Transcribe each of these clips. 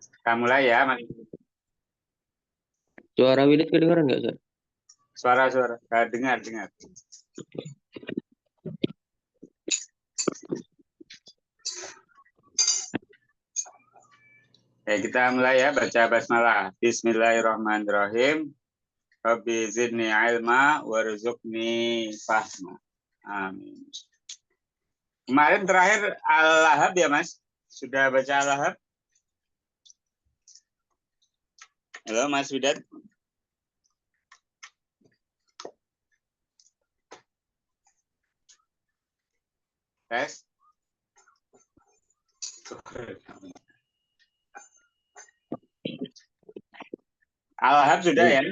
Kita mulai ya, Mas. Suara Wilit kedengaran nggak, Sir? Suara-suara. Dengar. Ya, kita mulai ya, baca basmalah. Bismillahirrahmanirrahim. Rabbi zidni ilma warzuqni fahma. Amin. Kemarin terakhir Al-Lahab ya, Mas? Sudah baca Al-Lahab? Halo, Mas Widat. Tes. Al-Lahab sudah ya?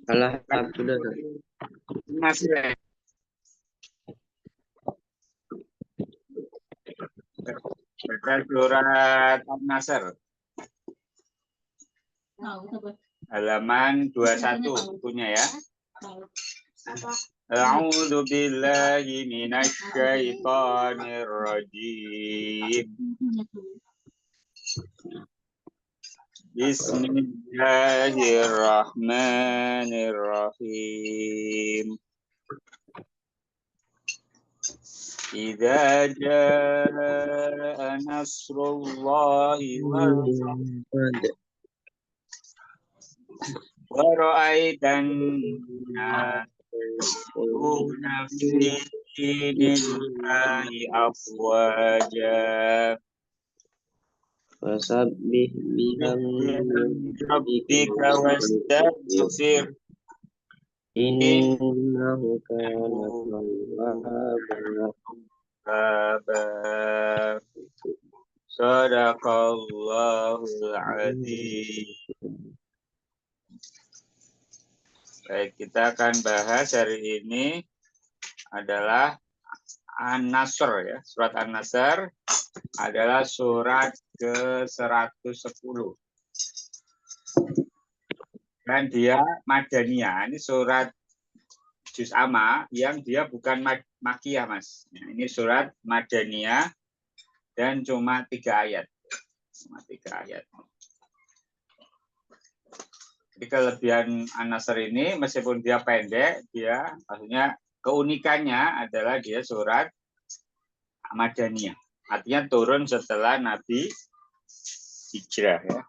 Al-Lahab sudah, Sir. Masih ya? Baca surat An-Nasr. Halaman 21 punya ya. A'udzu billahi minasy syaithanir rajim. Bismillahirrahmanirrahim. Idza jaa nasrullahi wal fath wa ra'aitan yadkhuluna fi dinillahi afwaja. Fasabbih bihamdi Rabbika wastaghfir innahu kana tawwaba. Sadaqallahul azim. Baik, kita akan bahas hari ini adalah An-Nasr ya. Surat An-Nasr adalah surat ke-110. Dan dia Madaniyah. Ini surat Juz Amma yang dia bukan Makkiyah, Mas. Nah, ini surat Madaniyah dan cuma 3 ayat. Cuma 3 ayat. Jadi kelebihan An-Nasr ini meskipun dia pendek, dia maksudnya keunikannya adalah dia surat Madaniyah. Artinya turun setelah Nabi hijrah ya.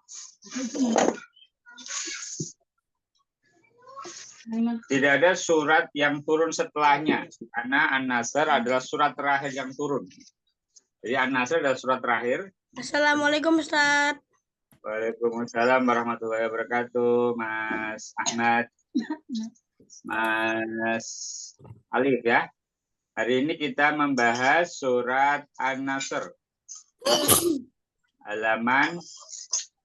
Tidak ada surat yang turun setelahnya karena An-Nasr adalah surat terakhir yang turun. Jadi An-Nasr adalah surat terakhir. Assalamualaikum, Ustaz. Waalaikumsalam warahmatullahi wabarakatuh, Mas Ahmad, Mas Alif ya. Hari ini kita membahas surat An-Nasr. Halaman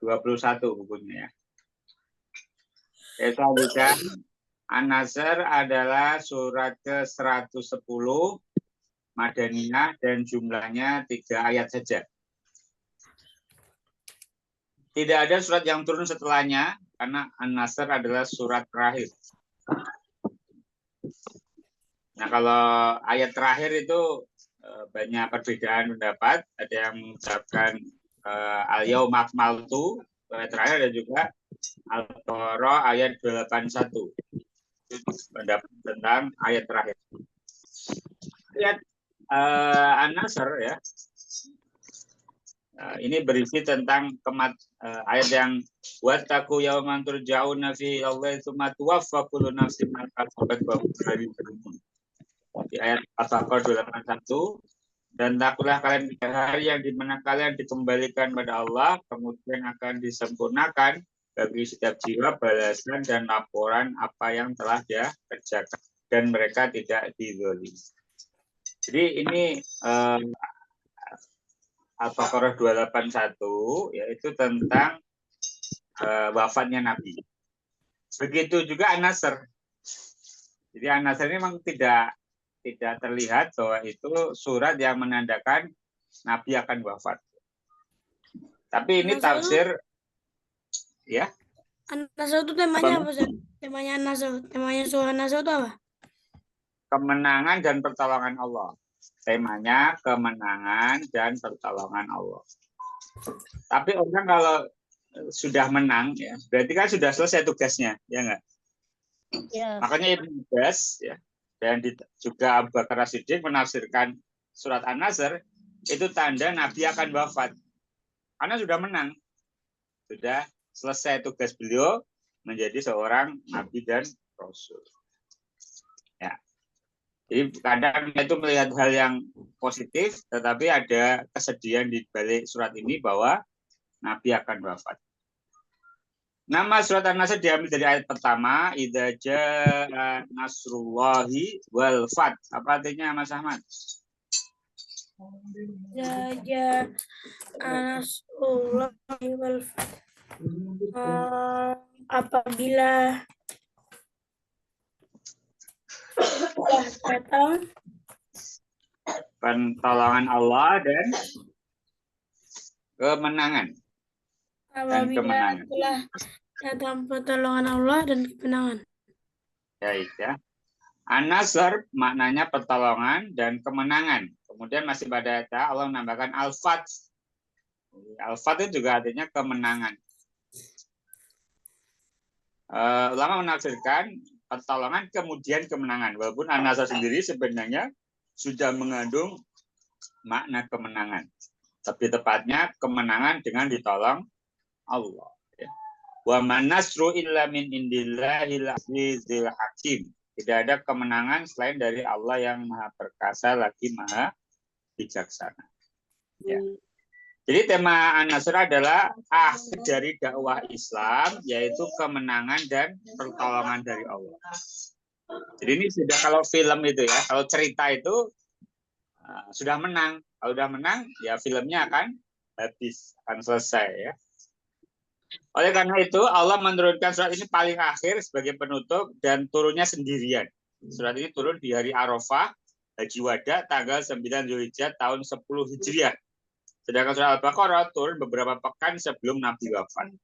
21 bukunya ya. Selanjutnya, An-Nasr adalah surat ke-110 Madaniyah dan jumlahnya 3 ayat saja. Tidak ada surat yang turun setelahnya karena An-Nasr adalah surat terakhir. Nah, kalau ayat terakhir itu banyak perbedaan pendapat. Ada yang mengucapkan al-yauma akmaltu ayat terakhir, dan juga Al-Baqarah ayat 81. Pendapat tentang ayat terakhir. Ayat An-Nasr ya. Ini berisi tentang ayat yang wattaqu yawman turja'una fihi ilallahi tsumma tuwaffa kullu nafsin ma kasabat wa hum la yuzlamun. Di ayat Al-Baqarah 281, dan takutlah kalian pada hari yang dimana kalian dikembalikan pada Allah, kemudian akan disempurnakan bagi setiap jiwa balasan dan laporan apa yang telah dia kerjakan, dan mereka tidak dizalimi. Jadi ini Al-Baqarah 281 yaitu tentang wafatnya Nabi. Begitu juga An-Nasr. Jadi An-Nasr ini memang tidak terlihat bahwa itu surat yang menandakan Nabi akan wafat. Tapi ini tafsir ya. An-Nasr itu temanya apa, Ustaz? Temanya An-Nasr, temanya surah An-Nasr itu apa? Kemenangan dan pertolongan Allah. Temanya kemenangan dan pertolongan Allah. Tapi orang kalau sudah menang, ya, berarti kan sudah selesai tugasnya, ya enggak? Ya. Makanya Ibnu Abbas, ya, dan juga Abu Bakar As-Siddiq menafsirkan surat An-Nasr itu tanda Nabi akan wafat. Karena sudah menang. Sudah selesai tugas beliau menjadi seorang Nabi dan Rasul. Ya. Jadi kadang itu melihat hal yang positif, tetapi ada kesedihan di balik surat ini bahwa Nabi akan wafat. Nama surat An-Nasr diambil dari ayat pertama, idza jaa nasrullahi wal fath. Apa artinya Mas Ahmad? Jaja Nasrullah wal fath. Apabila telah datang Pertolongan Allah dan kemenangan. apabila telah datang pertolongan Allah dan kemenangan. Baik ya. An-Nasr maknanya pertolongan dan kemenangan. Kemudian masih pada ayat Allah menambahkan al-fath. Al-fath itu juga artinya kemenangan. Ulama menafsirkan pertolongan kemudian kemenangan. Walaupun An-Nasr sendiri sebenarnya sudah mengandung makna kemenangan. Tapi tepatnya kemenangan dengan ditolong Allah. Wa manasru illa min indillahil azizil hakim. Tidak ada kemenangan selain dari Allah yang Maha Perkasa lagi Maha Bijaksana. Ya. Jadi tema An-Nasr adalah akhir dari dakwah Islam, yaitu kemenangan dan pertolongan dari Allah. Jadi ini sudah kalau film itu ya, kalau cerita itu sudah menang. Kalau sudah menang, ya filmnya akan habis, akan selesai ya. Oleh karena itu, Allah menurunkan surat ini paling akhir sebagai penutup dan turunnya sendirian. Surat ini turun di hari Arafah, Haji Wada, tanggal 9 Zulhijjah tahun 10 Hijriah. Sedangkan surat Al-Baqarah turun beberapa pekan sebelum Nabi wafat.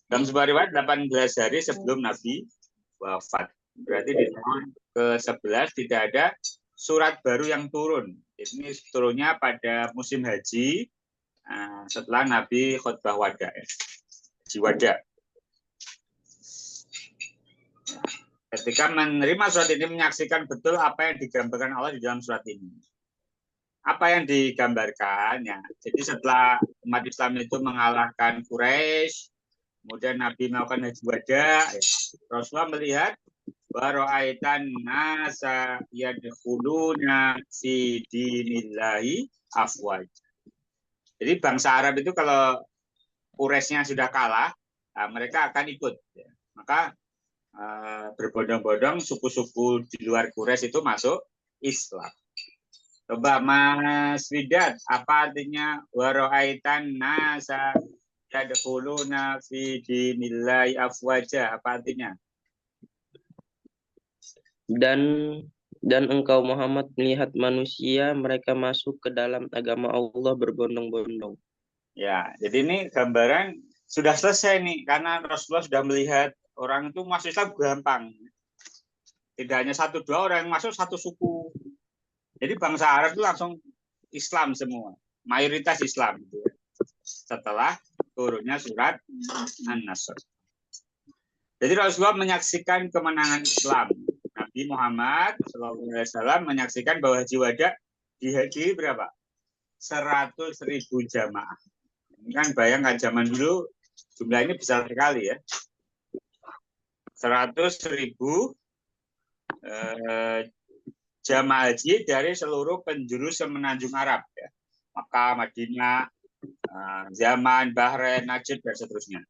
Dalam sebuah riwayat 18 hari sebelum Nabi wafat. Berarti di tahun ke-11 tidak ada surat baru yang turun. Ini turunnya pada musim haji setelah Nabi khutbah wada. Haji wada. Ketika menerima surat ini menyaksikan betul apa yang digambarkan Allah di dalam surat ini. Apa yang digambarkan ya. Jadi setelah umat Islam itu mengalahkan Quraisy, kemudian Nabi melakukan haji wada, ya, Rasulullah melihat bara'aitan nasa yadkhuluna fi dinillahi afwaj. Jadi bangsa Arab itu kalau Quraisynya sudah kalah, mereka akan ikut. Ya. Maka berbondong-bondong suku-suku di luar Quraisy itu masuk Islam. Coba Mas Widat, apa artinya waro'aitan nasa yadkhuluna fi dinillahi afwaja? Apa artinya? Dan engkau Muhammad melihat manusia mereka masuk ke dalam agama Allah berbondong-bondong. Ya, jadi ini gambaran sudah selesai nih karena Rasulullah sudah melihat orang itu masuk Islam gampang. Tidak hanya satu dua orang yang masuk satu suku. Jadi bangsa Arab itu langsung Islam semua, mayoritas Islam. Setelah turunnya surat An-Nasr. Jadi Rasulullah menyaksikan kemenangan Islam. Nabi Muhammad SAW menyaksikan bahwa haji wada dihadiri berapa? 100.000 jamaah. Ini kan bayangkan zaman dulu jumlah ini besar sekali ya. 100.000 jamaah haji dari seluruh penjuru semenanjung Arab ya. Makkah, Madinah, Yaman, Bahrain, Najd dan seterusnya.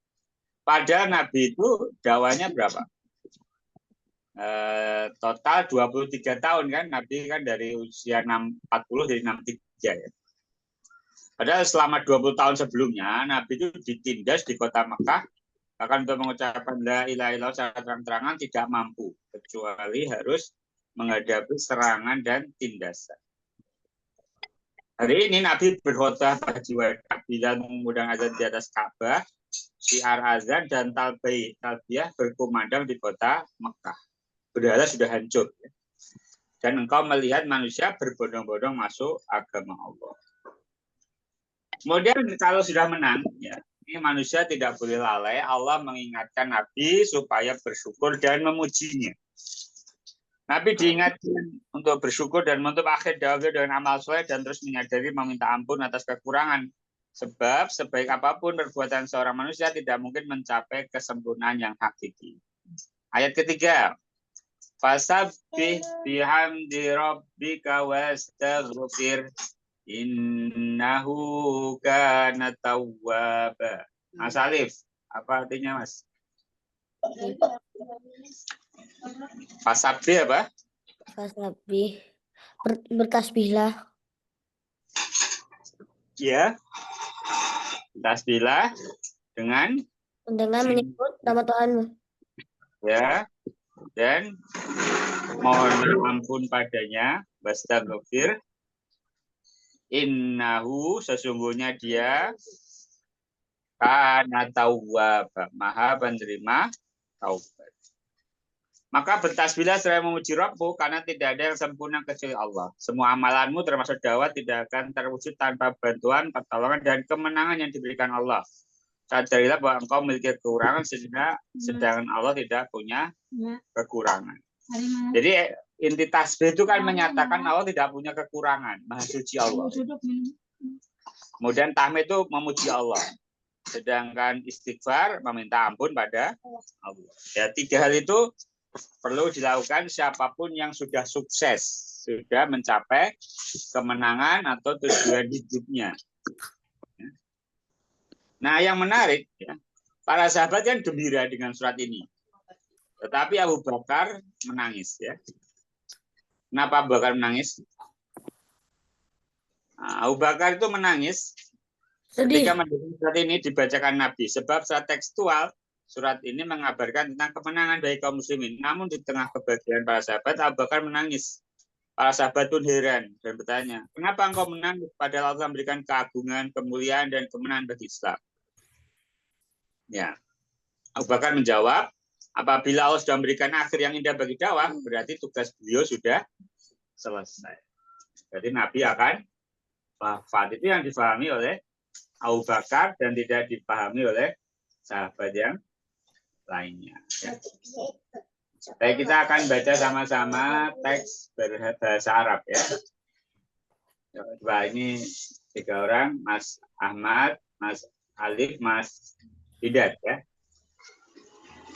Pada Nabi itu dakwanya berapa? Total 23 tahun kan, Nabi kan dari usia 40 dari 63 ya. Padahal selama 20 tahun sebelumnya Nabi itu ditindas di kota Mekah bahkan untuk mengucapkan la ilaha illallah secara terang-terangan tidak mampu kecuali harus menghadapi serangan dan tindasan. Hari ini Nabi berkhutbah haji wada bila mengundang azan di atas Ka'bah, syiar azan dan talbiyah berkumandang di kota Mekah. Berhala sudah hancur. Dan engkau melihat manusia berbondong-bondong masuk agama Allah. Kemudian kalau sudah menang, ya, ini manusia tidak boleh lalai. Allah mengingatkan Nabi supaya bersyukur dan memujinya. Nabi diingatkan untuk bersyukur dan menutup akhir dakwah dengan amal soleh dan terus menyadari meminta ampun atas kekurangan. Sebab sebaik apapun perbuatan seorang manusia tidak mungkin mencapai kesempurnaan yang hakiki. Ayat ketiga. Fasabbih bihamdi rabbika wastaghfir innahu kana tawwaba. Mas Alif, apa artinya, Mas? Fasabbih apa? Fasabbih. Bertasbihlah. Ya. Tasbihlah dengan menyebut nama Tuhanmu. Ya. Dan mohon ampun padanya, wastaghfir. Innahu, sesungguhnya dia kana tawwab, maha penerima taubat. Maka bertasbihlah seraya memuji Rabbmu, karena tidak ada yang sempurna kecuali Allah. Semua amalanmu termasuk dakwah tidak akan terwujud tanpa bantuan, pertolongan, dan kemenangan yang diberikan Allah. Sadarilah bahwa engkau memiliki kekurangan, sedangkan Allah tidak punya kekurangan. Jadi inti tasbih itu kan menyatakan Allah tidak punya kekurangan, maha suci Allah. Kemudian tahmid itu memuji Allah. Sedangkan istighfar meminta ampun pada Allah. Ya, tiga hal itu perlu dilakukan siapapun yang sudah sukses, sudah mencapai kemenangan atau tujuan hidupnya. Nah, yang menarik, ya, para sahabat kan gembira dengan surat ini. Tetapi Abu Bakar menangis. Ya. Kenapa Abu Bakar menangis? Nah, Abu Bakar itu menangis ketika mendengar surat ini dibacakan Nabi. Sebab secara tekstual, surat ini mengabarkan tentang kemenangan bagi kaum muslimin. Namun di tengah kebahagiaan para sahabat, Abu Bakar menangis. Para sahabat pun heran dan bertanya, kenapa engkau menangis padahal Allah memberikan keagungan, kemuliaan, dan kemenangan bagi Islam? Ya, Abu Bakar menjawab, apabila Allah sudah memberikan akhir yang indah bagi dakwah, berarti tugas beliau sudah selesai. Jadi Nabi akan wafat. Itu yang difahami oleh Abu Bakar dan tidak dipahami oleh sahabat yang lainnya. Ya. Baik, kita akan baca sama-sama teks berbahasa Arab ya. Coba ini 3 orang, Mas Ahmad, Mas Alif, Mas Hidat ya.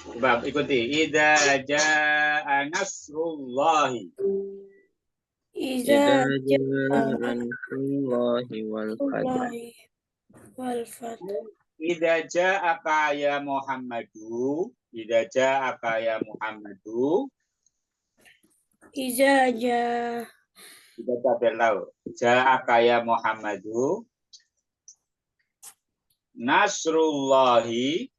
Coba ikuti. Idza jaa nasrullahi. Idza jaa nasrullahi wal fath. Idza ja'aka ya Muhammadu. Idza ja'aka ya Muhammadu. Idza jaa. Idza ja'aka ya Muhammadu. Nasrullahi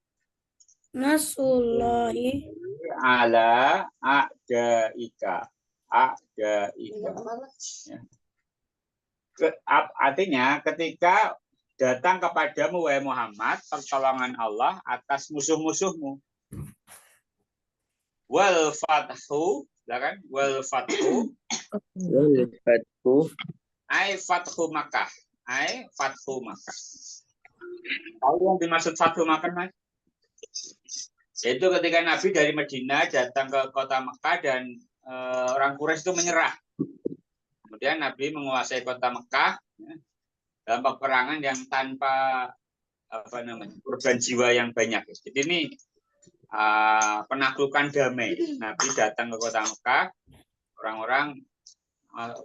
ala a'daika. A'daika. Artinya ketika datang kepadamu wahai Muhammad pertolongan Allah atas musuh-musuhmu. Wal fathu, kan? Wal fathu. Ai fathu Makkah. Ai fathu Makkah. Tahu yang dimaksud fathu Makkah, Mas? Itu ketika Nabi dari Madinah datang ke kota Mekah dan orang Quraisy itu menyerah. Kemudian Nabi menguasai kota Mekah ya, dalam peperangan yang tanpa korban jiwa yang banyak. Jadi ini penaklukan damai. Nabi datang ke kota Mekah, orang-orang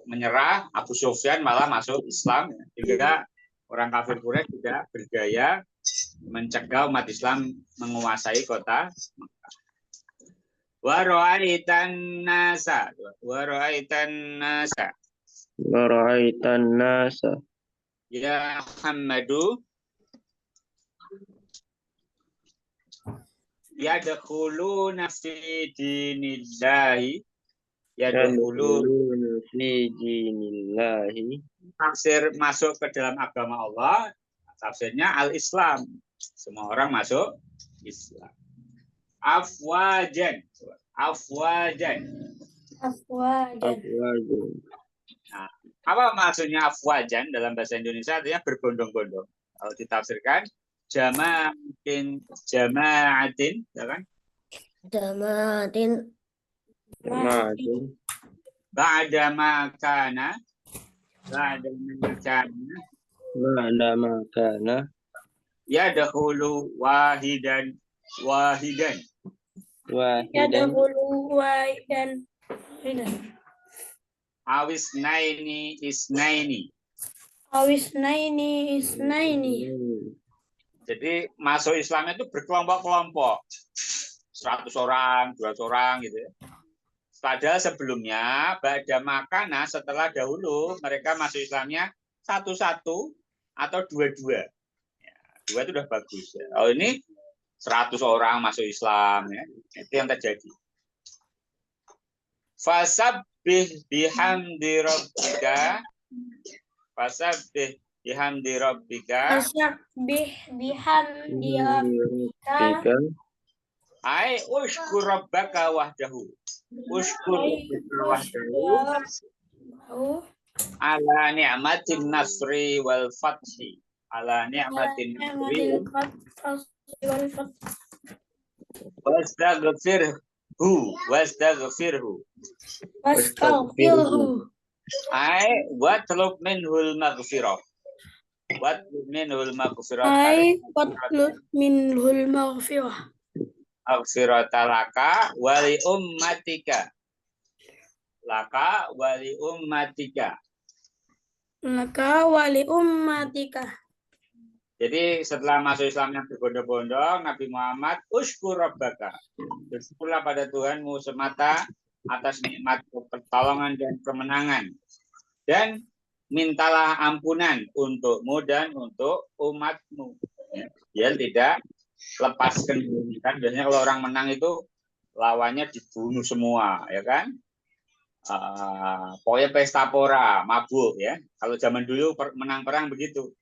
menyerah, Abu Sufyan malah masuk Islam. Sehingga orang kafir Quraisy tidak bergaya mencegah umat Islam menguasai kota Mekah. Wa ra'aitan nasa. Ya Muhammadu yadkhuluna fi dinillahi. Yadkhuluna fi dinillahi. Tafsir masuk ke dalam agama Allah, tafsirnya al-Islam. Semua orang masuk Islam. Afwajan. Nah, Apa maksudnya afwajan dalam bahasa Indonesia? Artinya berbondong-bondong. Kalau ditafsirkan jamaatin, ya kan? Jamatin. Ma'adin. Ba'da makana, ba'da makana, Ma'ada makana. yadkhulu wahidan. Wahidan. Wahidan. Awis naini isnaini. Awis naini isnaini. Jadi masuk Islam itu berkelompok-kelompok. 100 orang, 200 orang gitu ya. Padahal sebelumnya ba'da makana, setelah dahulu mereka masuk Islamnya satu-satu atau dua-dua. Ya, dua itu udah bagus ya. Oh ini 100 orang masuk Islam ya. Itu yang terjadi. Fasabbih bihamdi rabbika. Fasabbih bihamdi rabbika. Fasabbih bihamdi rabbika. Rabbika. Ai ushkur rabbaka wahdahu. Ushkur rabbaka wahdahu. Ala ni'matin nasri wal fathi. Ala ni'matin nasri wal fathi. wastaghfirhu. Wastaghfirhu. Wastaghfirhu. Ai watlub minhul maghfirah. Watlub minhul maghfirah. Ai watlub minhul maghfirah. Aghfiratalaka wali ummatika. Laka wali ummatika. Laka wali ummatika. Jadi setelah masuk Islamnya berbondong-bondong, Nabi Muhammad ushkur rabbaka. Bersyukurlah pada Tuhanmu semata atas nikmat pertolongan dan kemenangan. Dan mintalah ampunan untukmu dan untuk umatmu. Biar tidak lepaskan. Kan biasanya kalau orang menang itu lawannya dibunuh semua, ya kan? Pokoknya pesta pora, mabuk ya. Kalau zaman dulu menang perang begitu.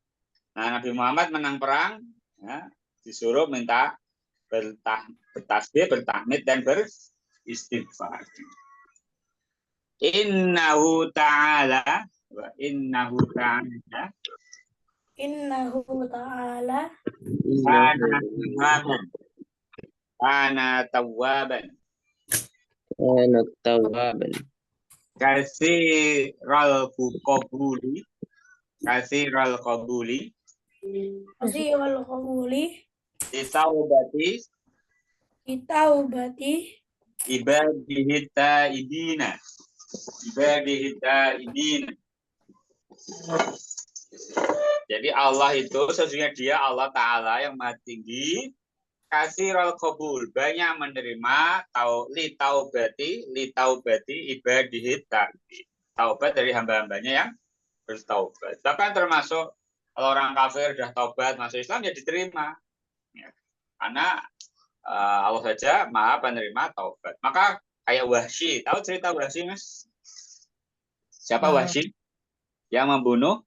Nah, Nabi Muhammad menang perang, ya, disuruh minta bertasbih, bertahmid dan beristighfar. Innahu ta'ala wa innahu ta'ala kana tawwaban Kana tawwaban. Kasiral qabuli Ditaubati ibadihi ta'ibina. Jadi Allah itu sesungguhnya dia Allah Ta'ala yang maha tinggi, kasirul qabul, banyak menerima taubati ibadihi ta'ibin. Taubat dari hamba-hambanya yang bertaubat. Bahkan termasuk kalau orang kafir sudah taubat masuk Islam ya diterima. Ya. Karena Allah saja maha penerima taubat. Maka kayak Wahsy, tahu cerita Wahsy, Mas? Siapa Wahsy? Yang membunuh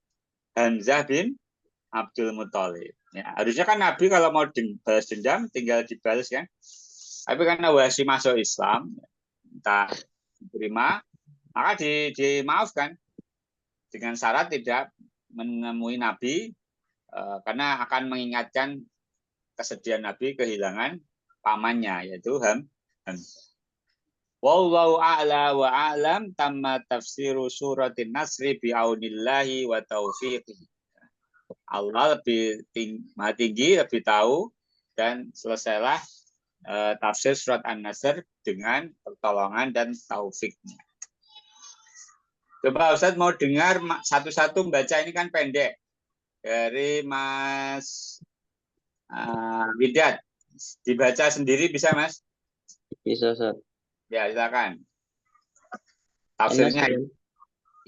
Hamzah bin Abdul Muthalib. Ya, harusnya kan Nabi kalau mau balas dendam tinggal dibalas kan. Tapi karena Wahsy masuk Islam, minta diterima, maka dimaafkan dengan syarat tidak menemui Nabi karena akan mengingatkan kesedihan Nabi kehilangan pamannya yaitu Hamzah. Wallahu a'la wa a'lam. Tamma tafsiru suratin Nasri bi'aunillahi wa taufiqihi. Allah lebih maha tinggi, lebih tahu, dan selesailah tafsir surat An-Nasr dengan pertolongan dan taufiknya. Coba Ustadz mau dengar satu-satu baca, ini kan pendek. Dari Mas Widat. Dibaca sendiri bisa, Mas? Bisa, Ustaz. Ya, silakan. Tafsirnya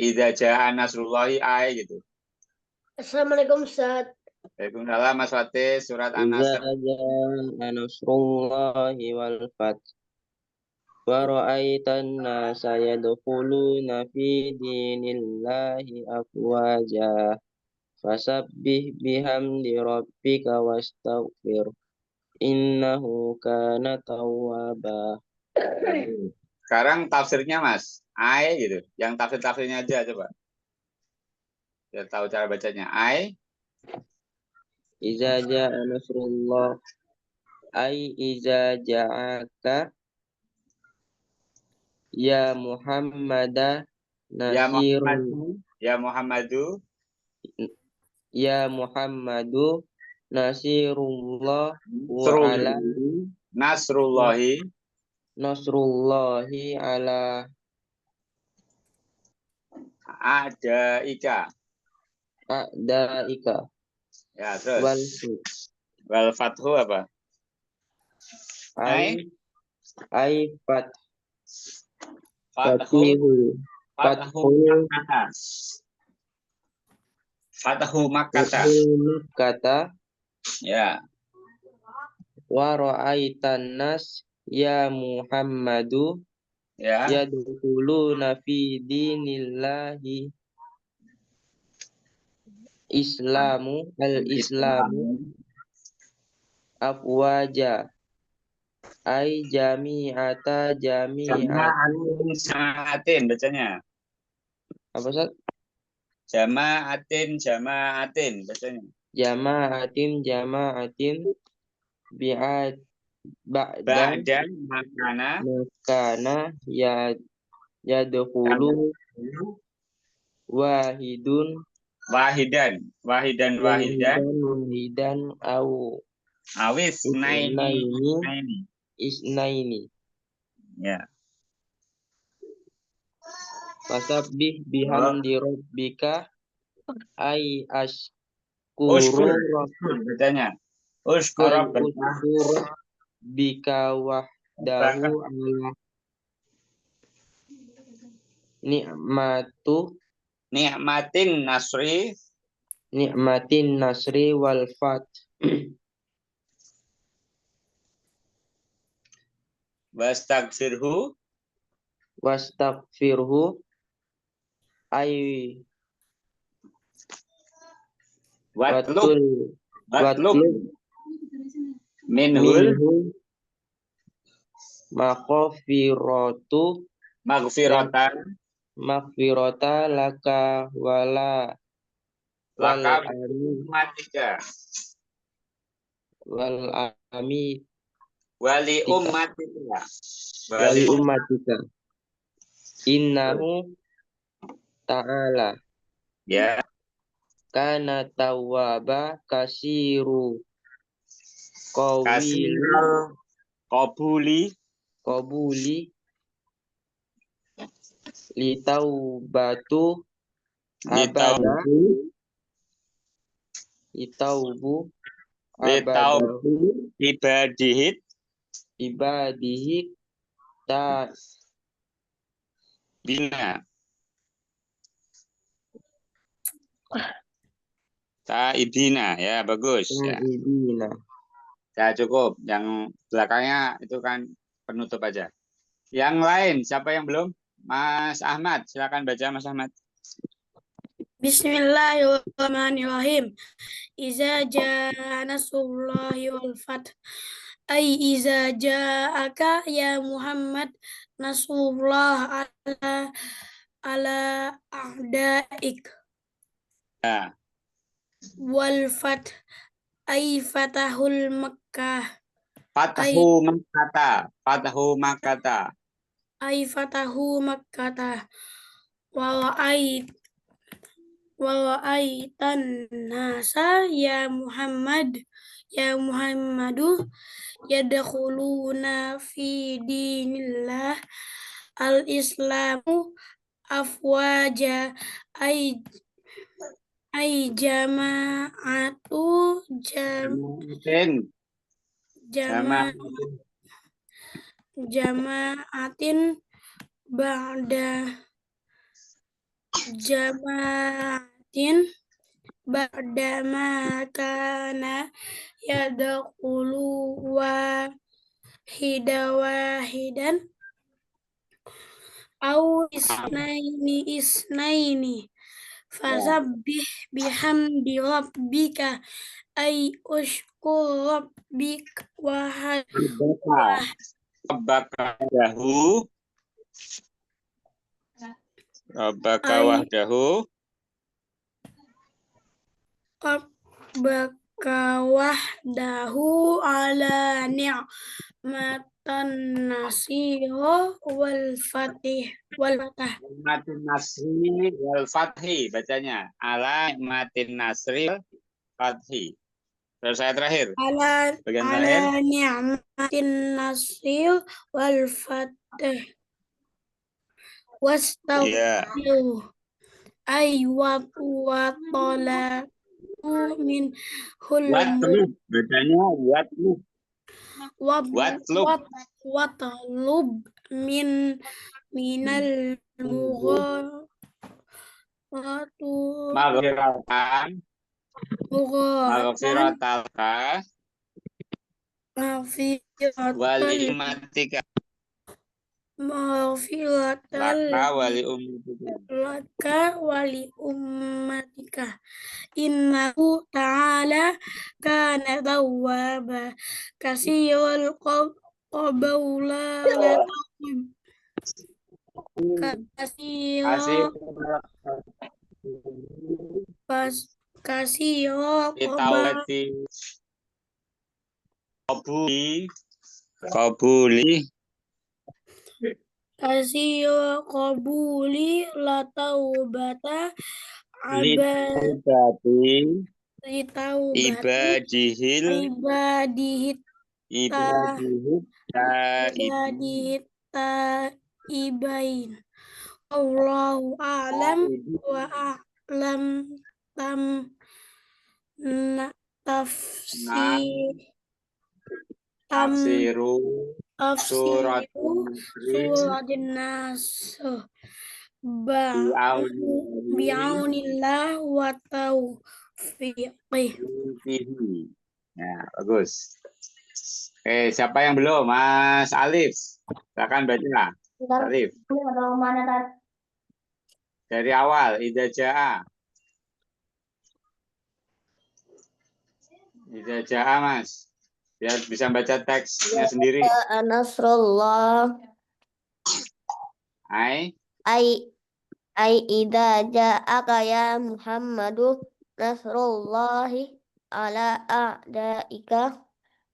idza jaa nasrullahi ay gitu. Assalamualaikum Ustaz. Waalaikumsalam Mas Fatih, surat An-Nasr. Idza jaa nasrullahi wal fath wa ra'aitan nasa yadkhuluna fi dinillahi afwaja fasabbih bihamdi rabbika wastaghfir innahu kana tawwaba. Sekarang tafsirnya Mas, ay gitu. Yang tafsirnya aja coba. Sudah tahu cara bacanya. Ai. Iza ja'a nasrullah. Ai iza ja'aka ya Muhammada Ya nasirun Muhammadu. Ya Muhammadu. ya Muhammadu nasirullah wa ala Nasrullahi. nasrullahi ala Ada ika. a'daika Ya wal terus. Wal fathu apa? ai fat Fathu. fatihu Fathu Makkata. kata Ya. wa ra'aitan nas ya Muhammadu Ya. yadkhuluna fi dinillahi Islamu al-Islamu afwaja ai Jama'atin bacanya. apa Ustaz? Jama'atin bacanya. Jama'atin bi'ad ba'da Ba'dan makana makana yadkhulu wahidun wahidan au awis isnaini ya. fasabbih bihamdi rabbika ay Ushkur ashkuru bacanya. Ushkur bika wahdahu ala ni'matin nasri wal fat wastaghfirhu ay watlub minhul maghfirata laka wala ummatika wali ummatika innahu ta'ala ya kana tawwaba kasiru qabuli litaubatu abada litaubu ibadihi ta bina Taibina ya bagus ya. Ya cukup, yang belakangnya itu kan penutup aja. Yang lain siapa yang belum? Mas Ahmad, silakan baca Mas Ahmad. Bismillahirrahmanirrahim. Iza jaa nasrullahi wal fath. Ay iza ja'aka ya Muhammad nasrullah ala a'daik. Ya. Wal fath ay fatahul Makkah. Fatahu Makkata. Ay fatahu Makkata. Wala'aitan nasa ya Muhammadu yadkhuluna fi dinillah al-islamu afwaja ay jama'atin ba'da ma kana yadkhulu wahidan au isnaini fasabbih bihamdi rabbika ay ushkur rabbik Rabbaka wahdahu rabbaka wahdahu ala ni'matan nasiro wal fatih wal fatah. Matin nasri wal fathi bacanya. Ala matin nasri wal fathi. Terus saya terakhir. Bagian terakhir. Ala ni'matin nasir wal fatih wastaghfiru wa talabu min Watlub bacanya watlub. Watlub. watlub minal Maghfiratan. Maghfiratalka. Wali ummatika. Laka wali ummatika. Laka wali ummatika innahu ta'ala kana tawwaba kasirul qabula kasiro Itawati qabuli kasiro qabuli la taubata Litawbati ibadihil taibain. Allahu a'lam wa a'lam tafsiru tafsiru suratin nas bi'aunillah wa taufiqih. Ya, bagus. Oke, siapa yang belum? Mas Alif. Silakan baca. Alif. Dari awal, idza jaa. Idza jaa, Mas. Biar bisa baca teksnya sendiri. Nasrullah. Ai idza ja'aka ya Muhammadu nasrullahi ala a'daika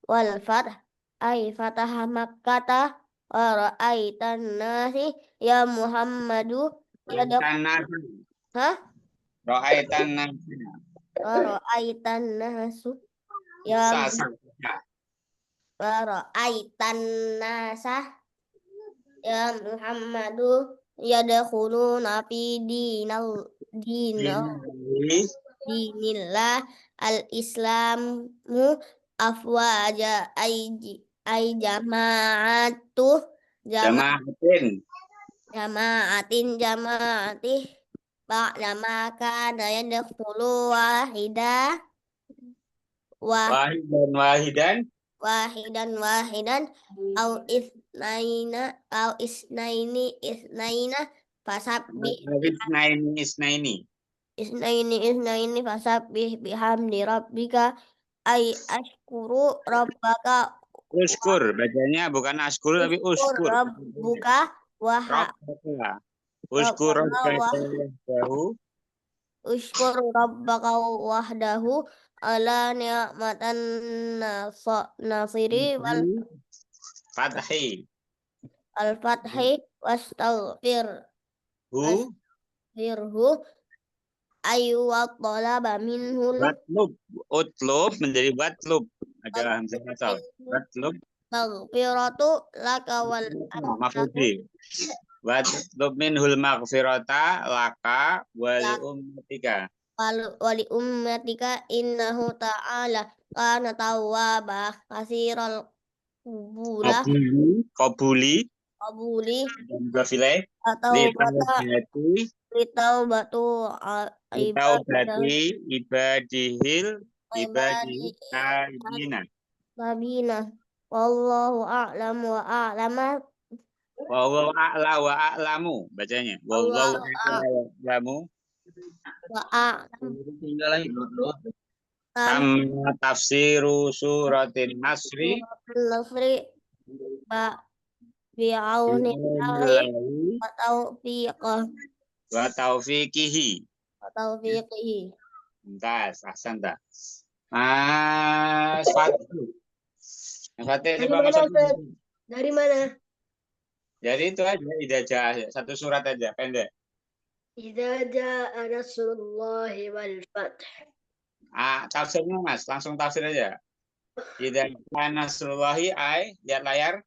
wal fath fataha makkata wa ra'aitan nasi ya Muhammadu Ra'aitan nasi. Ra'aitan nasu ya Ra'aitan nasa ya Muhammadu yadkhuluna fi dinillah al-islamu afwaja ay jama'atih ba'dama kana yadkhulu wahidan au isnaina fasabbih isnaini fasabbih bihamdi rabbika ay ashkuru rabbaka Uskur bacanya bukan askur tapi uskur. Rabbuka Uskur rabbaka wahdahu ala ni'matan nasiri wal fathi wastaghfirhu ayu wa talaba minhu utlub menjadi watlub adalah hamzah kasal. Watlub maghfiratu laka wal mafudi. Watlub minhul maghfirata laka wali ummatika innahu ta'ala kana tawwaba kasiral qabuli ibadihil babina wallahu a'lam wa a'lama wallahu a'la wa a'lamu bacanya wallahu a'la wa a'lamu wa a'lam sama tafsiru suratin nasri bi'aunillahi wa taufiqihi. Mumtaz, ahsanta. Mas Fatih. Mas Fatih Dari coba mana, masuk. Ustaz? Dari mana? Jadi itu aja, idza satu surat aja, pendek. Idza jaa nasrullahi wal fath. Tafsirnya Mas, langsung tafsir aja. Idza nasrullahi lihat layar.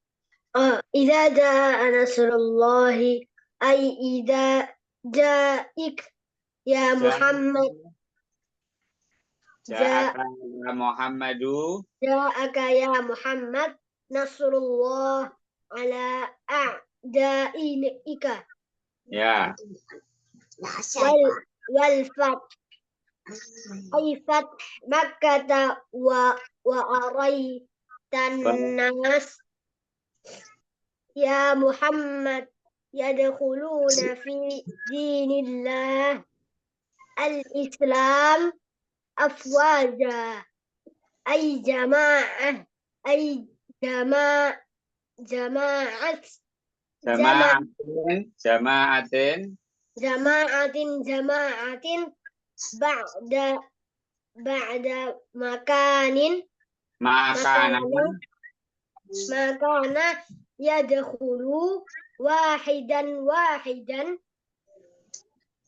Idza jaa nasrullahi ay idza ja'ik ya Muhammad Ja'aka ya Muhammadu. ja'aka ya Muhammad nasrullah ala a'daika Ya. wal fath ay fath Makkah wa araitan nas ya Muhammad yadkhuluna fi dinillah al-Islam afwaja ay jama'ah ay jama'at Jama'atin ba'da makanin makanan makana yadkhulu wahidan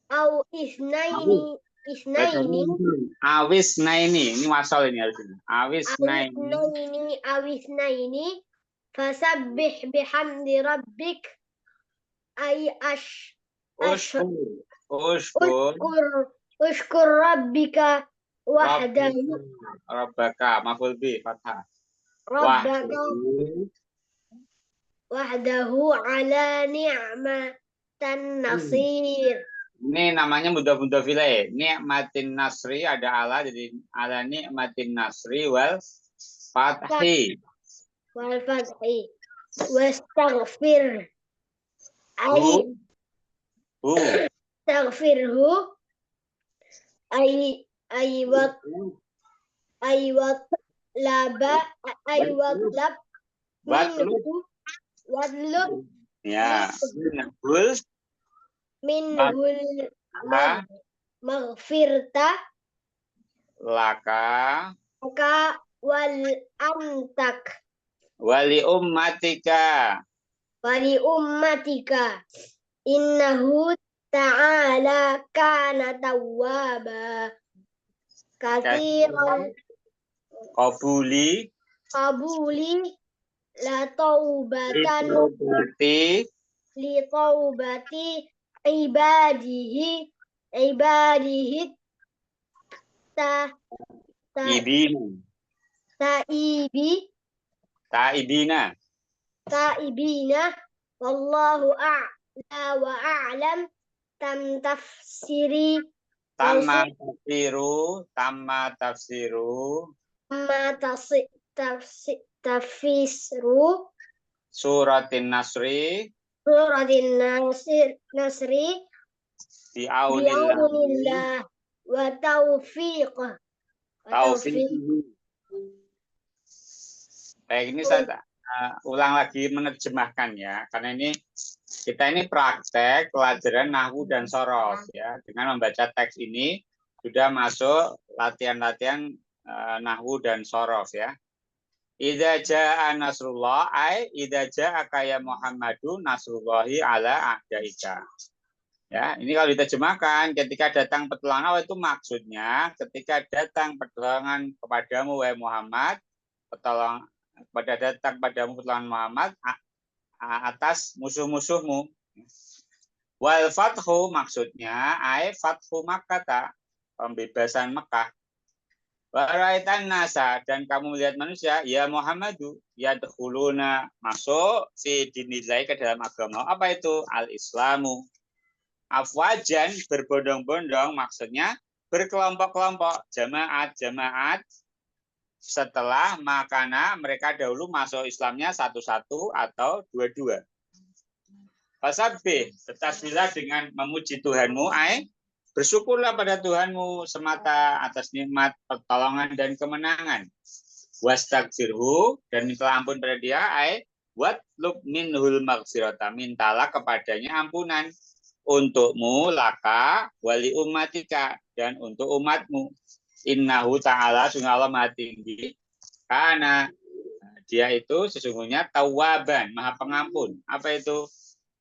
au isnaini awis naini. Ini wasal ini harusnya. Awis naini fasabbih bihamdi rabbik ay ushkur rabbika wahdahu rabbaka maf'ul bi fathah. rabbaka wahdahu ala ni'matan nasir. Ini namanya mudah-mudah filah. Ni'matin nasri ada ala, jadi ala ni'matin nasri wal fathi. Wastaghfir taghfirhu watlub Ya, minhul maghfirta laka wal antak wali ummatika innahu ta'ala kana tawwaba katsiran qabuli la taubatan li taubati ibadihi taibina wallahu a'la wa a'lam tamma tafsiru suratin nasri bi'aunillah wa taufiq. Baik, ini saya ulang lagi menerjemahkan ya, karena kita ini praktek pelajaran nahwu dan sorof ya. Dengan membaca teks ini sudah masuk latihan-latihan nahwu dan sorof ya. Idza jaa nasrullah idza ja'aka ya Muhammadu nasrullahi ala a'daika. Ya, ini kalau diterjemahkan ketika datang pertolongan itu maksudnya ketika datang pertolongan kepadamu wahai Muhammad, datang padamu pertolongan Muhammad atas musuh-musuhmu. Wal fathu maksudnya fathu Makkah, pembebasan Mekah. Waraitan nasa, dan kamu melihat manusia ya Muhammadu yadkhuluna masuk fi dinillah ke dalam agama. Apa itu? Al-Islamu. Afwajan berbondong-bondong maksudnya berkelompok-kelompok, jamaat setelah makana mereka dahulu masuk Islamnya satu-satu atau dua-dua. Fasabbih, bertasbihlah dengan memuji Tuhanmu, bersyukurlah pada Tuhanmu semata atas nikmat pertolongan dan kemenangan. Wastaghfirhu, dan mintalah ampun pada dia, watlub minhul maghfirata, mintalah kepadanya ampunan. untukmu, laka, wali ummatika, dan untuk umatmu. Innahu ta'ala, sungguh Allah maha tinggi, karena dia itu sesungguhnya tawwaban, maha pengampun. Apa itu?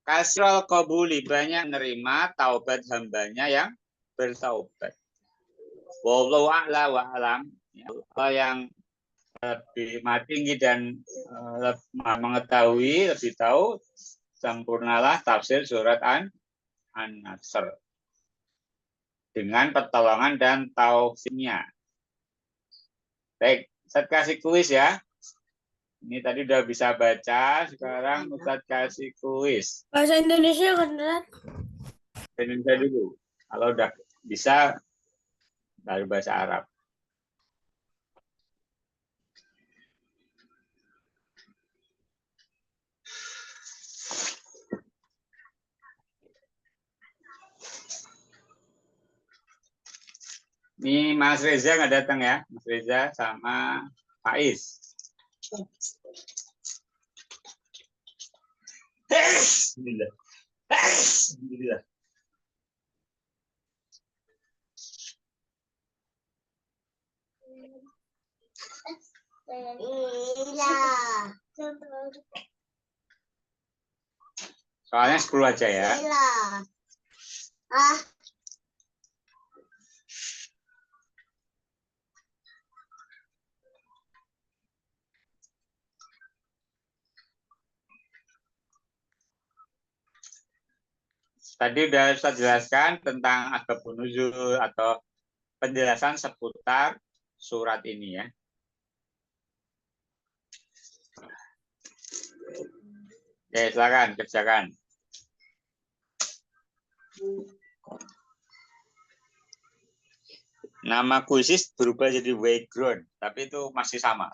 Kasrul qabuli, banyak menerima taubat hambanya yang bertaubat. Wallahu a'la wa alam. Allah yang lebih maha tinggi dan mengetahui, lebih tahu, sempurnalah tafsir surat An-Nasr dengan pertolongan dan taufiknya. Baik, Ustaz kasih kuis ya. Ini tadi udah bisa baca, sekarang Ustaz kasih kuis. Bahasa Indonesia kan, Ustaz? Indonesia dulu. Kalau udah bisa, baru bahasa Arab. Ini Mas Reza nggak datang ya? Mas Reza sama Faiz. Bismillah. Bismillah. Soalnya 10 aja ya. Tadi sudah saya jelaskan tentang asbabun nuzul atau penjelasan seputar surat ini ya. Oke, silakan kerjakan. Nama kuisis berubah jadi background, tapi itu masih sama.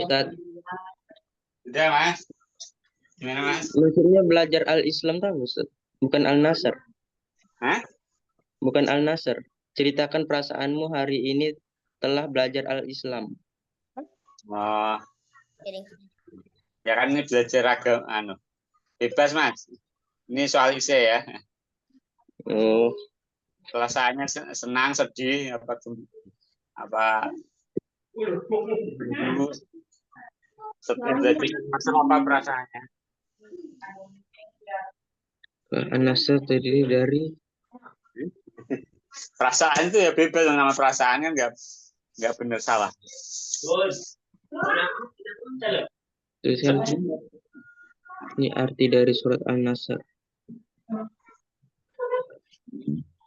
Ustaz, Sudah, Mas? Gimana, Mas? maksudnya belajar Al-Islam tahu, Ustaz? Bukan Al-Nasr. Hah? Bukan Al-Nasr. Ceritakan perasaanmu hari ini telah belajar Al-Islam. Oh, Piring. ya kan ini belajar agama, bebas Mas. Ini soal isi ya. Oh, Perasaannya senang, sedih, apa setiap belajar apa perasaannya? An-Nasr terdiri dari Perasaan itu ya bebas, yang nama perasaan kan nggak benar salah. tulisan ini arti dari surat An-Nasr.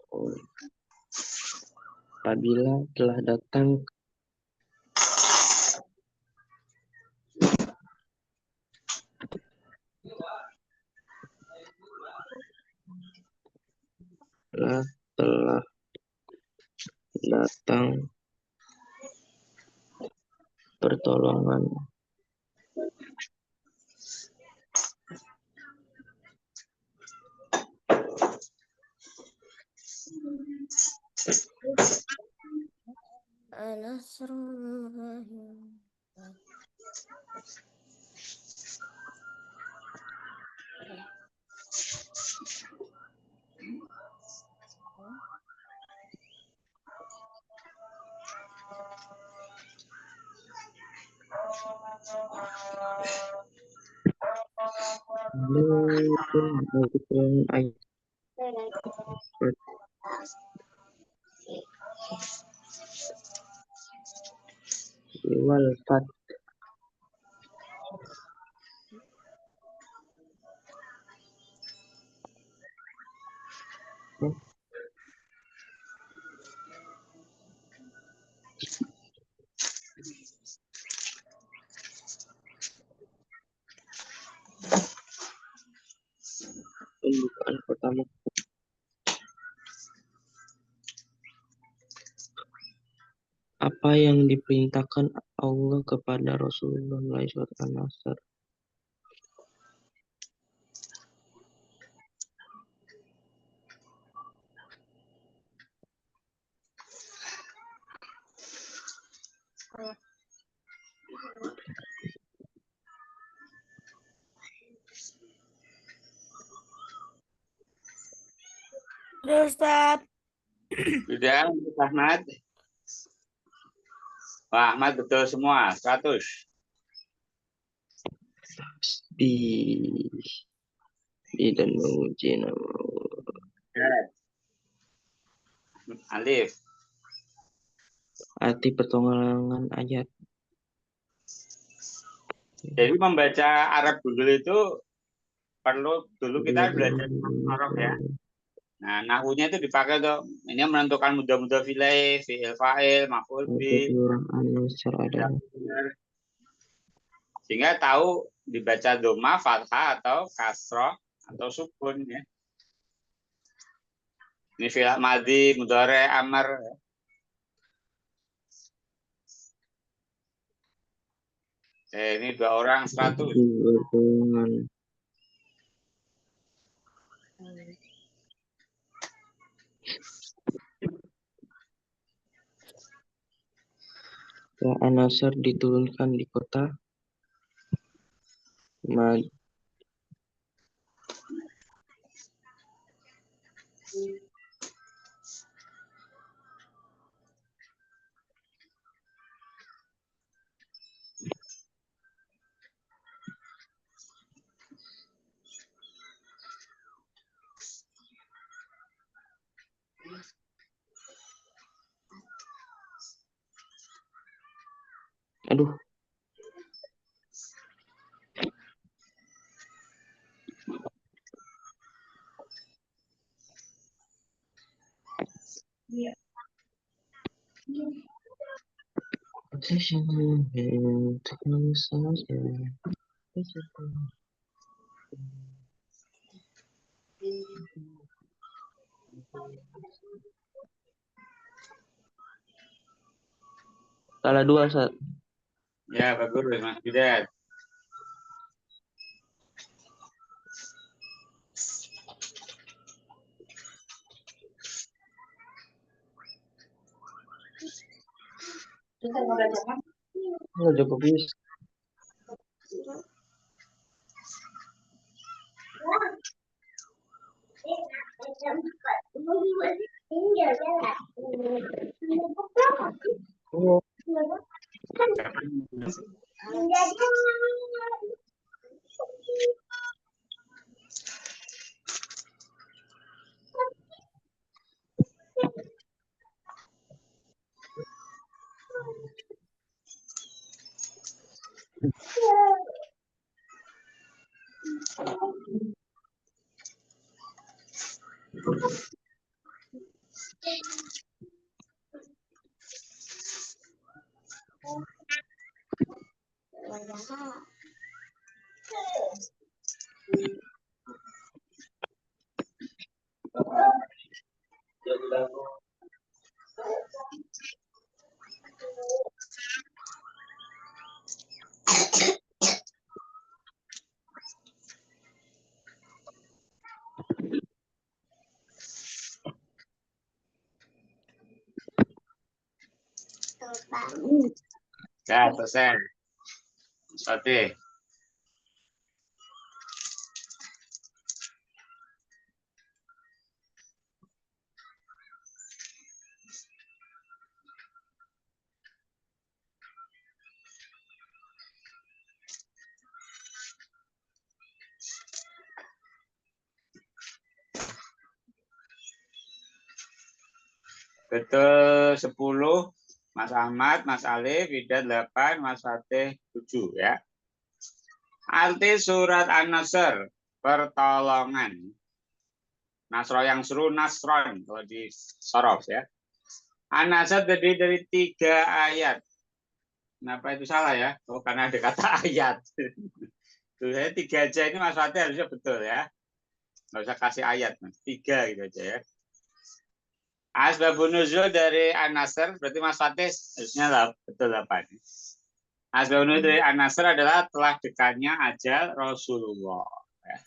Oh. Apabila telah datang telah datang pertolongan Nasrullahi. ayat wal fat pembukaan pertama. Apa yang diperintahkan Allah kepada Rasulullah melalui surat An-Nasr? Terus Ustaz. Sudah, Ahmad. Pak Ahmad betul semua, 100. Dan menguji nama Alif. arti pertolongan ayat. Jadi membaca Arab dulu itu perlu dulu kita belajar Arab ya. Nah, nahunya itu dipakai untuk ini menentukan mudah-mudah fi'il, fi'il fa'il, maf'ul bi. Surah An-Nasr adalah Sehingga tahu dibaca doma, fathah atau kasroh atau sukun ya. Ini fi'il madhi, mudhari, amr. Ini 2 orang 100. berhubungan An-Nasr diturunkan di kota Mad. Aduh. Salah 2, Ustaz. Ya, bagus Mas Bidat. Oh, Jokowi. Oh, Ya, selesai. Oke. Betul 10, Mas Ahmad, Mas Alif, Ida 8, Mas Fatih 7 ya. Arti surat An-Nasr, pertolongan. Nasro yang seru Nasron kalau di Sorof ya. An-Nasr terdiri dari 3 ayat. Kenapa itu salah ya? Oh, karena ada kata ayat. Tuh, saya 3 aja ini Mas Fatih harusnya betul ya. Nggak usah kasih ayat, Mas. 3 gitu aja ya. Asbabun nuzul dari An-Nasr, berarti Mas Fatih harusnya betul 8. Asbabun nuzul dari An-Nasr adalah telah dekatnya ajal Rasulullah. Ya.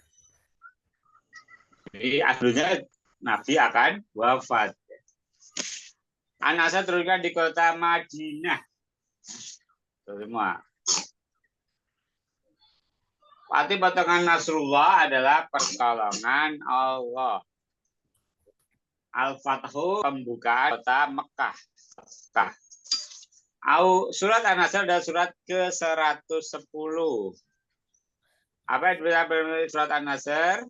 Jadi aslinya Nabi akan wafat. An-Nasr turunkan di kota Madinah. Semua. Arti potongan Nasrullah adalah pertolongan Allah. Al-Fathu pembukaan kota Mekah. Surat An-Nasr adalah surat ke-110. Apa yang disebut surat An-Nasr?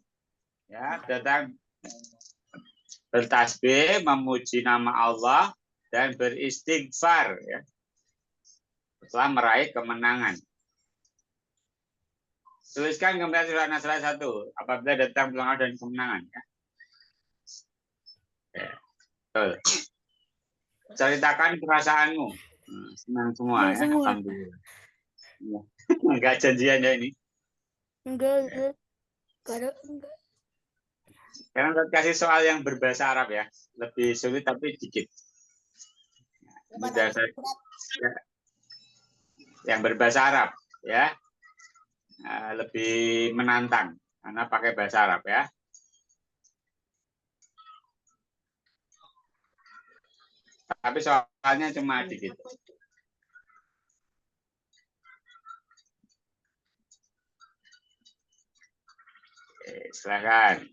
Ya, tentang bertasbih, memuji nama Allah dan beristighfar ya. Setelah meraih kemenangan. Tuliskan kembali surat An-Nasr 1 apabila datang pertolongan dan kemenangan ya. Ya. Betul. Ceritakan perasaanmu. Senang semua ya. Semua. Alhamdulillah. Ya. Enggak janjian ya ini. Enggak ada. Enggak. Sekarang kita kasih soal yang berbahasa Arab ya. Lebih sulit tapi dikit. Yang berbahasa Arab ya. Lebih menantang karena pakai bahasa Arab ya. Tapi soalnya cuma dikit. Oke, silakan.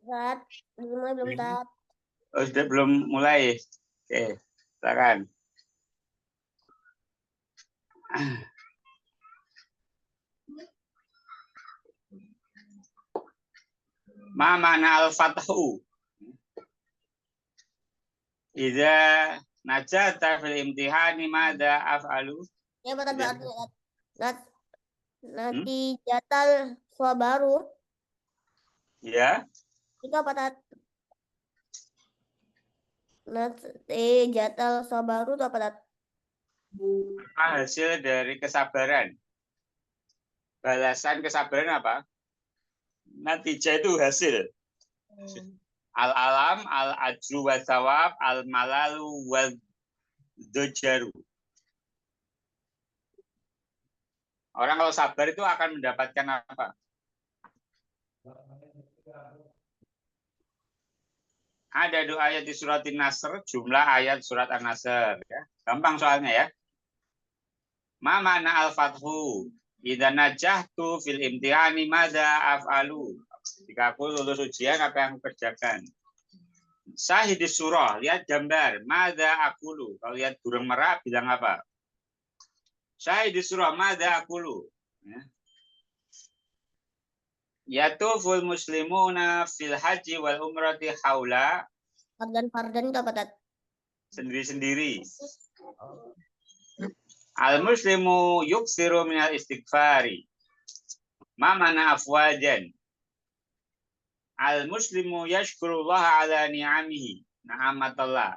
Tat. Belum tat. Oh, sudah belum mulai. Oke, silakan. Ma mana al-fathu? Idza najata fil imtihani mada af'alu? Ya tat Ya. berarti nanti jatal baru Ya, itu apa tat? Nanti jatal baru itu apa tat? hasil dari kesabaran. Balasan kesabaran apa? Natijah itu hasil. Al-alam, al-ajru wa thawab, al-malalu wa dojaru. Orang kalau sabar itu akan mendapatkan apa? Ada doa ayat di surat An-Nasr, jumlah ayat surat An-Nasr. Ya. Gampang soalnya ya. Ma mana al-fathu? Idza najahtu fil imtihani mada af'alu? Jika aku lulus ujian, apa yang aku kerjakan? Sahih di surah, lihat gambar. Mada akulu? Kalau lihat burung merah, bilang apa? Sahih di surah, mada akulu? Ya. Yatuful muslimuna fil haji wal umrati haula. Fardan itu apa tat? Sendiri-sendiri. Al-muslimu yuksiru minal istighfari. Ma mana afwajan. Al-muslimu yashkurullaha ala ni'amihi. Na'amatallah.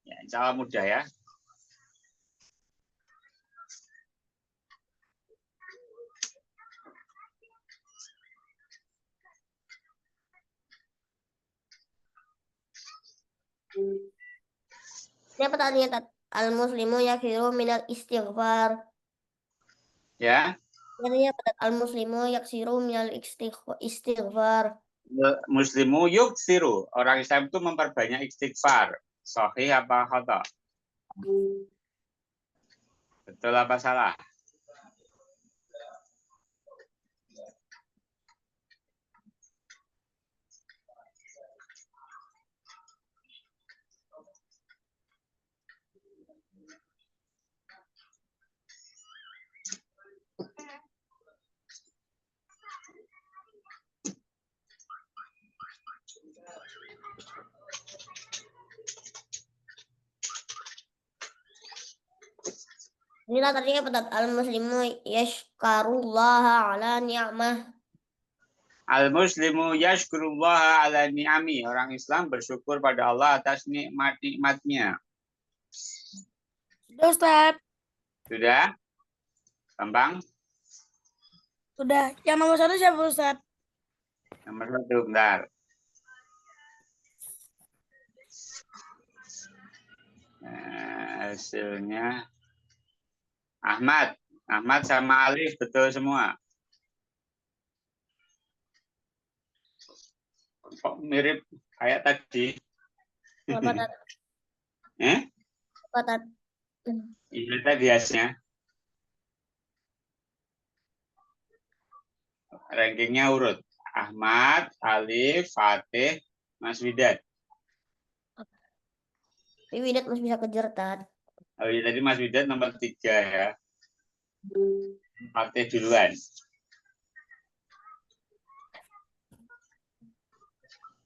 Ya, insya Allah mudah ya. Ini apa tadinya tat? Al-muslimu yaksiru minal istighfar. Ya. Artinya apa tat? Al-muslimu yaksiru minal istighfar. Muslimu yuksiru. Orang Islam itu memperbanyak istighfar. Sahih apa khata? Betul apa salah? Inilah tadinya apa tat? Al-muslimu yashkarullaha ala ni'mah. Al-muslimu yashkurullaha ala ni'ami. Orang Islam bersyukur pada Allah atas nikmat-nikmatnya. Sudah, Ustaz. Sudah? Gampang? Sudah. Yang nomor 1 siapa, Ustaz? Nomor 1, bentar. Hasilnya Ahmad. Ahmad sama Alif betul semua. Kok mirip kayak tadi? Apa tat? Apa tat? Ini tadi hasilnya. Rankingnya urut. Ahmad, Alif, Fatih, Mas Widat. Tapi Widat masih bisa kejar tat. Oh iya, tadi Mas Widat nomor 3 ya. Fatih duluan.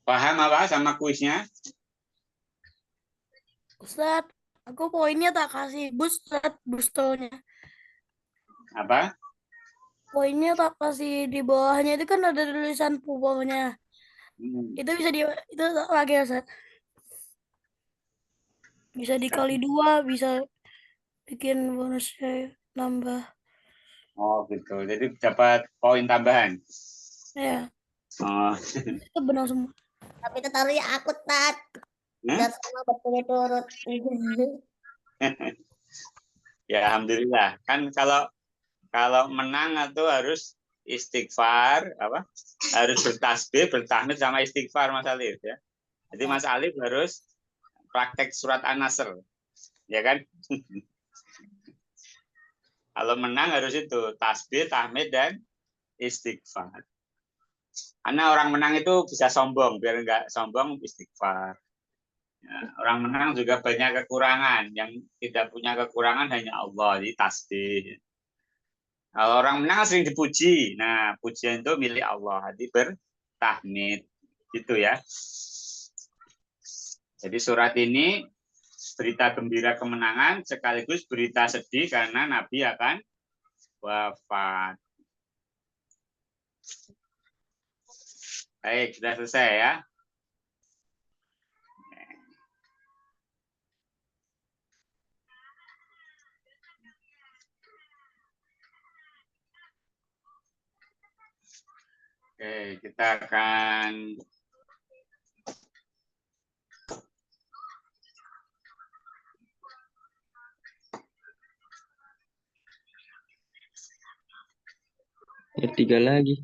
Paham apa sama kuisnya? Ustaz, aku poinnya tak kasih boost, Ustaz, boostnya. Apa? Poinnya tak kasih di bawahnya itu kan ada tulisan bawahnya. Itu bisa itu lagi ya, Ustaz. Bisa dikali 2, bisa bikin bonusnya nambah. Oh gitu. Jadi dapat poin tambahan. Ya, Oh. itu benar semua. Tapi taruhnya aku tat. Dan semua berturut-turut. Ya alhamdulillah. Kan kalau menang itu harus istighfar, apa? Harus bertasbih, bertahmid sama istighfar Mas Alif ya. Jadi Mas Alif harus praktek surat An-Nasr. Ya kan? Kalau menang harus itu tasbih, tahmid dan istighfar. Karena orang menang itu bisa sombong, biar enggak sombong istighfar. Ya, orang menang juga banyak kekurangan, yang tidak punya kekurangan hanya Allah, jadi tasbih. Kalau orang menang sering dipuji, nah pujian itu milik Allah, jadi bertahmid, gitu ya. Jadi surat ini berita gembira kemenangan sekaligus berita sedih karena Nabi akan wafat. Baik, sudah selesai ya. Oke, kita akan Ayat 3 lagi.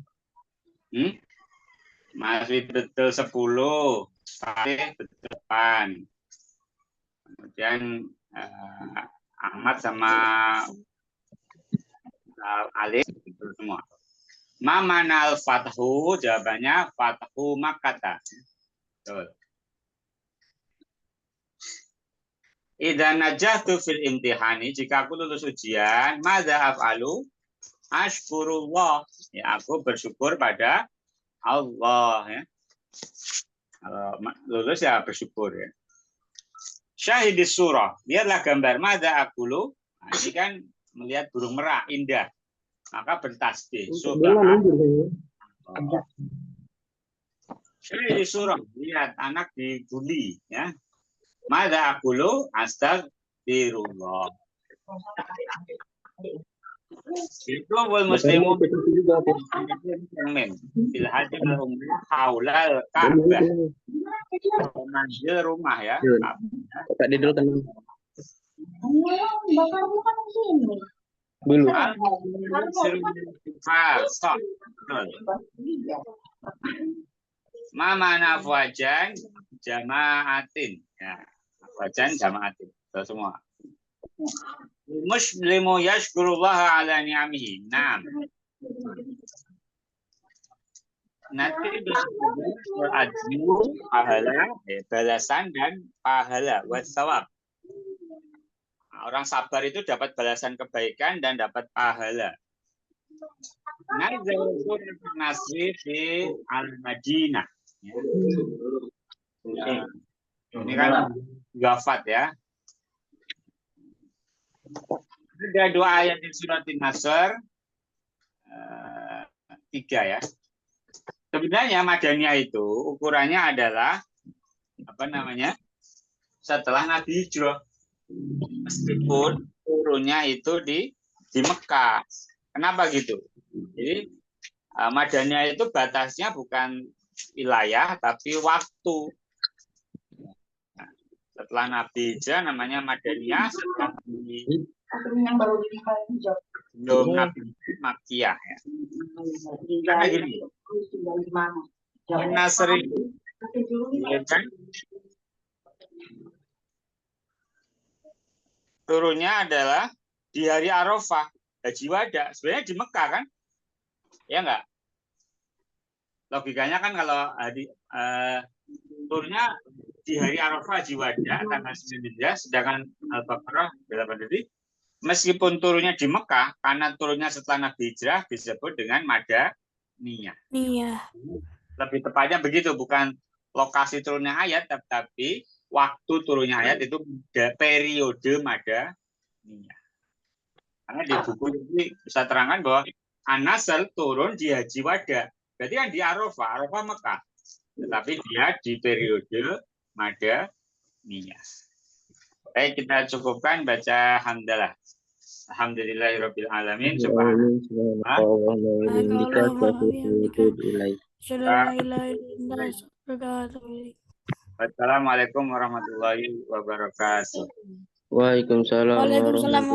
masih betul 10, Saleh betul 8. Kemudian Ahmad sama Alif betul semua. Mamanal fathu, jawabannya fathu Makkah. Betul. Idza najahtu fil imtihani, jika aku lulus ujian, madza af'alu? Ashkurullah. Ya, aku bersyukur pada Allah ya. Kalau lulus ya bersyukur ya. Syahidis surah, lihatlah gambar madza aqulu. Nah, ini kan melihat burung merak indah. Maka bertasbih. Subhanallah. Syahidis surah, lihat anak dibully ya. Madza aqulu? Astagfirullah. Itu muslimu bil haji haula Ka'bah. Manzil rumah ya. Kak Didul tenang. Dulu. Mana wajan jamaatin. Ya, wajan jamaatin. Itu semua. Muslimu yashkurullah ala ni'amihi. Naam. Nanti ajru pahala, balasan dan pahala wasawab. Orang sabar itu dapat balasan kebaikan dan dapat pahala. Nazal nasri fi al-Madinah. Ya. Ini kan wafat ya. Ada 2 ayat di surat An-Nasr, 3 ya. Sebenarnya Madaniyah itu ukurannya adalah setelah Nabi hijrah. Meskipun turunnya itu di Mekah. Kenapa gitu? Jadi Madaniyah itu batasnya bukan wilayah tapi waktu. Nah, setelah Nabi hijrah namanya Madaniyah, setelah belum Nabi Makkiyah ya. Karena gini, Nasr ya kan? Turunnya adalah di hari Arafah, Haji Wada. Sebenarnya di Mekah kan? Ya enggak? Logikanya kan kalau turunnya di hari Arafah Haji Wada tanggal 19, sedangkan Al-Baqarah 8 detik. Meskipun turunnya di Mekah, karena turunnya setelah Nabi hijrah disebut dengan Madaniyah. Iya. Lebih tepatnya begitu, bukan lokasi turunnya ayat, tapi waktu turunnya ayat itu periode Madaniyah. Karena di buku ini bisa terangkan bahwa An-Nasr turun di Haji Wada. Berarti kan di Arafah Mekah. Tetapi dia di periode Madaniyah. Baik, kita cukupkan baca hamdalah. Alhamdulillahirabbil alamin. Wassalamualaikum warahmatullahi wabarakatuh. Waalaikumsalam. Waalaikumsalam.